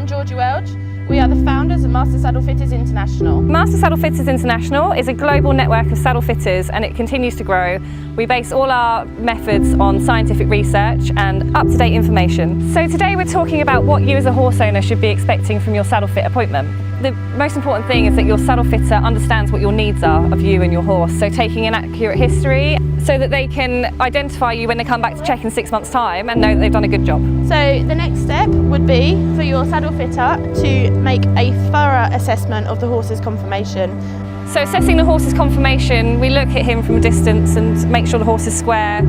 I'm Georgie Welch. We are the founders of Master Saddle Fitters International. Master Saddle Fitters International is a global network of saddle fitters and it continues to grow. We base all our methods on scientific research and up-to-date information. So today we're talking about what you as a horse owner should be expecting from your saddle fit appointment. The most important thing is that your saddle fitter understands what your needs are of you and your horse, so taking an accurate history so that they can identify you when they come back to check in 6 months' time and know that they've done a good job. So the next step would be for your saddle fitter to make a thorough assessment of the horse's conformation. So assessing the horse's conformation, we look at him from a distance and make sure the horse is square,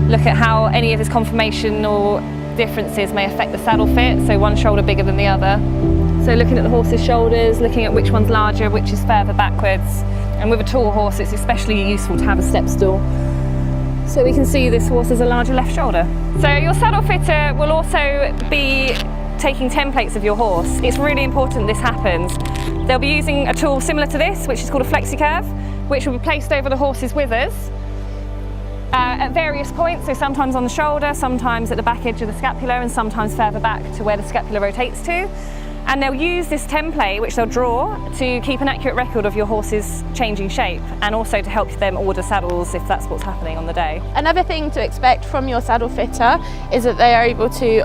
look at how any of his conformational differences may affect the saddle fit, so one shoulder bigger than the other. So looking at the horse's shoulders, looking at which one's larger, which is further backwards. And with a tall horse, it's especially useful to have a step stool. So we can see this horse has a larger left shoulder. So your saddle fitter will also be taking templates of your horse. It's really important this happens. They'll be using a tool similar to this, which is called a FlexiCurve, which will be placed over the horse's withers at various points, so sometimes on the shoulder, sometimes at the back edge of the scapula, and sometimes further back to where the scapula rotates to. And they'll use this template, which they'll draw, to keep an accurate record of your horse's changing shape and also to help them order saddles if that's what's happening on the day. Another thing to expect from your saddle fitter is that they are able to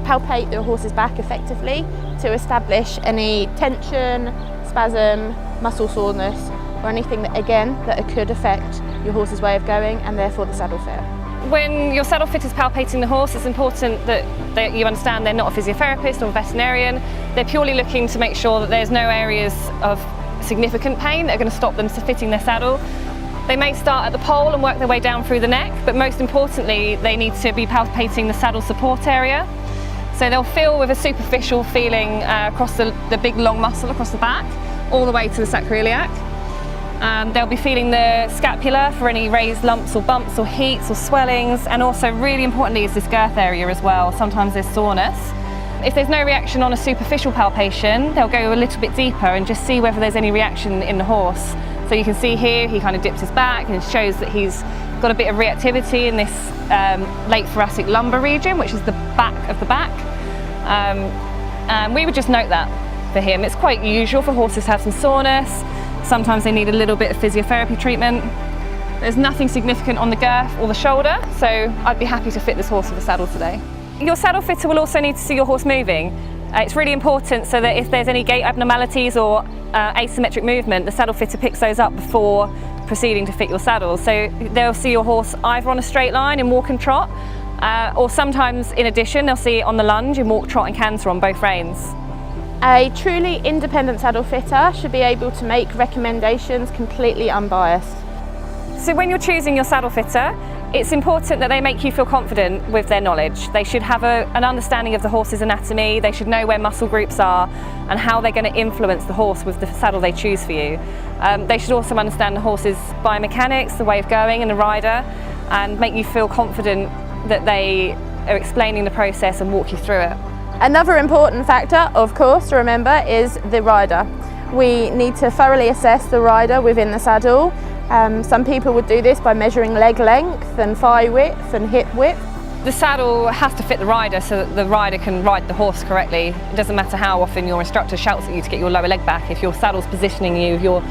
palpate the horse's back effectively to establish any tension, spasm, muscle soreness, or anything that, again, that could affect your horse's way of going and therefore the saddle fit. When your saddle fitter's palpating the horse, it's important that you understand they're not a physiotherapist or a veterinarian. They're purely looking to make sure that there's no areas of significant pain that are going to stop them fitting their saddle. They may start at the pole and work their way down through the neck, but most importantly, they need to be palpating the saddle support area. So they'll feel with a superficial feeling across the big long muscle across the back, all the way to the sacroiliac. They'll be feeling the scapula for any raised lumps or bumps or heats or swellings, and also really importantly is this girth area as well. Sometimes there's soreness. If there's no reaction on a superficial palpation, they'll go a little bit deeper and just see whether there's any reaction in the horse. So you can see here he kind of dips his back and it shows that he's got a bit of reactivity in this late thoracic lumbar region, which is the back of the back. And we would just note that for him. It's quite usual for horses to have some soreness. Sometimes they need a little bit of physiotherapy treatment. There's nothing significant on the girth or the shoulder, so I'd be happy to fit this horse with a saddle today. Your saddle fitter will also need to see your horse moving. It's really important so that if there's any gait abnormalities or asymmetric movement, the saddle fitter picks those up before proceeding to fit your saddle. So they'll see your horse either on a straight line in walk and trot, or sometimes in addition they'll see it on the lunge in walk, trot and canter on both reins. A truly independent saddle fitter should be able to make recommendations completely unbiased. So when you're choosing your saddle fitter, it's important that they make you feel confident with their knowledge. They should have an understanding of the horse's anatomy, they should know where muscle groups are and how they're going to influence the horse with the saddle they choose for you. They should also understand the horse's biomechanics, the way of going and the rider, and make you feel confident that they are explaining the process and walk you through it. Another important factor, of course, to remember is the rider. We need to thoroughly assess the rider within the saddle. Some people would do this by measuring leg length and thigh width and hip width. The saddle has to fit the rider so that the rider can ride the horse correctly. It doesn't matter how often your instructor shouts at you to get your lower leg back. If your saddle's positioning you with your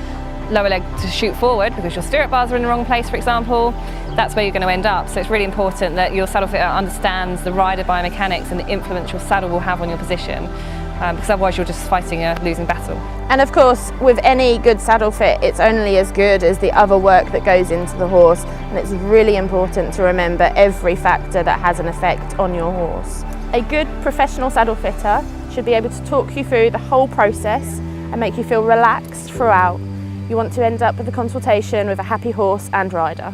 lower leg to shoot forward because your stirrup bars are in the wrong place, for example, that's where you're going to end up. So it's really important that your saddle fitter understands the rider biomechanics and the influence your saddle will have on your position, because otherwise you're just fighting a losing battle. And of course, with any good saddle fit, it's only as good as the other work that goes into the horse, and it's really important to remember every factor that has an effect on your horse. A good professional saddle fitter should be able to talk you through the whole process and make you feel relaxed throughout. You want to end up with a consultation with a happy horse and rider.